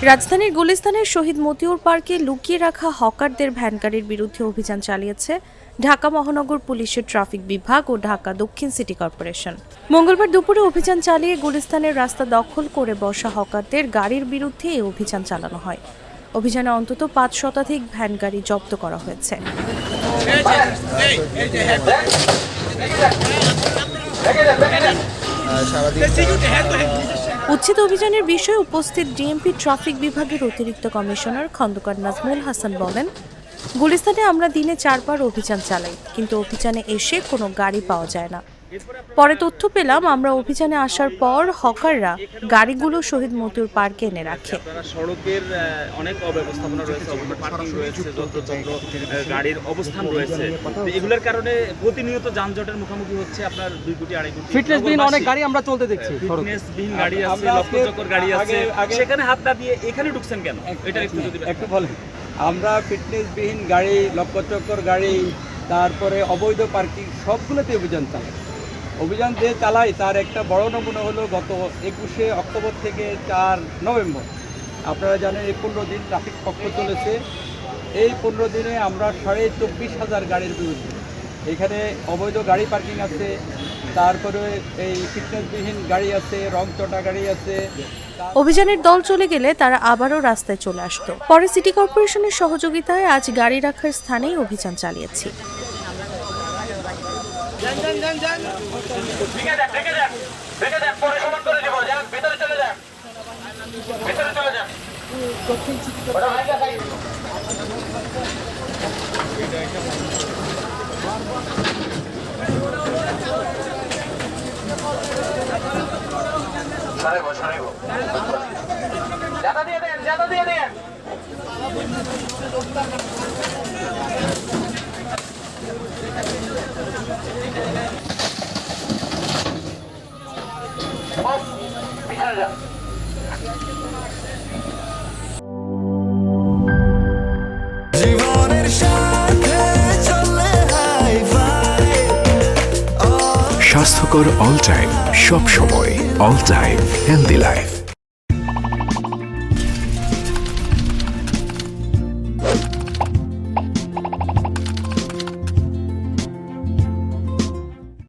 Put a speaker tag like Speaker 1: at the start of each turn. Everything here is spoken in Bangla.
Speaker 1: রাজধানীর গুলিস্তানের শহীদ মতিউর পার্কে লুকিয়ে রাখা হকারদের ভ্যানগাড়ির বিরুদ্ধে অভিযান চালিয়েছে ঢাকা মহানগর পুলিশের ট্রাফিক বিভাগ ও ঢাকা দক্ষিণ সিটি কর্পোরেশন। মঙ্গলবার দুপুরে অভিযান চালিয়ে গুলিস্তানের রাস্তা দখল করে বসা হকারদের গাড়ির বিরুদ্ধে এই অভিযান চালানো হয়। অভিযানে অন্তত ৫ শতাধিক ভ্যানগাড়ি জব্দ করা হয়েছে। উচ্ছেদ অভিযানের বিষয়ে উপস্থিত ডিএমপি ট্রাফিক বিভাগের অতিরিক্ত কমিশনার খন্দকার নাজমুল হাসান বলেন, গুলিস্তানে আমরা দিনে ৪ বার অভিযান চালাই, কিন্তু অভিযানে এসে কোনো গাড়ি পাওয়া যায় না। পরে তথ্য পেলাম, আমরা অভিযানে আসার পর হকাররা গাড়িগুলো শহীদ মতিউর পার্কে এনে রাখে।
Speaker 2: সড়কের অনেক অব্যবস্থাপনা রয়েছে, পার্কিং রয়েছে, যন্ত্রচন্দ্র গাড়ির অবস্থান রয়েছে, এগুলোর কারণে প্রতিনিয়ত যানজটের মুখোমুখি হচ্ছে আপনার ২ কোটি ২.৫ কোটি
Speaker 3: ফিটনেসবিহীন অনেক গাড়ি আমরা চলতে দেখছি।
Speaker 2: ফিটনেসবিহীন গাড়ি আছে, লক্ষ্যচক্কর গাড়ি আছে, সেখানে হাতটা দিয়ে এখানে ঢুকছেন কেন? এটা
Speaker 4: একটু বলেন। আমরা ফিটনেসবিহীন গাড়ি, লক্ষ্যচক্কর গাড়ি, তারপরে অবৈধ পার্কিং সবগুলোতে অভিযান চালাই। অভিযান যে চালাই তার একটা বড় নমুনা হলো গত ২১শে অক্টোবর থেকে ৪ নভেম্বর। আপনারা জানেন এই ১৫ দিন ট্রাফিক পক্ষ চলেছে। এই ১৫ দিনে আমরা ২৪,৫০০ গাড়ির বিরুদ্ধে, এখানে অবৈধ গাড়ি পার্কিং আছে, তারপরে এই ফিটনেসবিহীন গাড়ি আছে, রংচটা গাড়ি আছে।
Speaker 1: অভিযানের দল চলে গেলে তারা আবারও রাস্তায় চলে আসতো। পরে সিটি কর্পোরেশনের সহযোগিতায় আজ গাড়ি রাখার স্থানেই অভিযান চালিয়েছি।
Speaker 5: স্বাস্থ্যকর অল টাইম, সব সময় অল টাইম হেলদি লাইফ।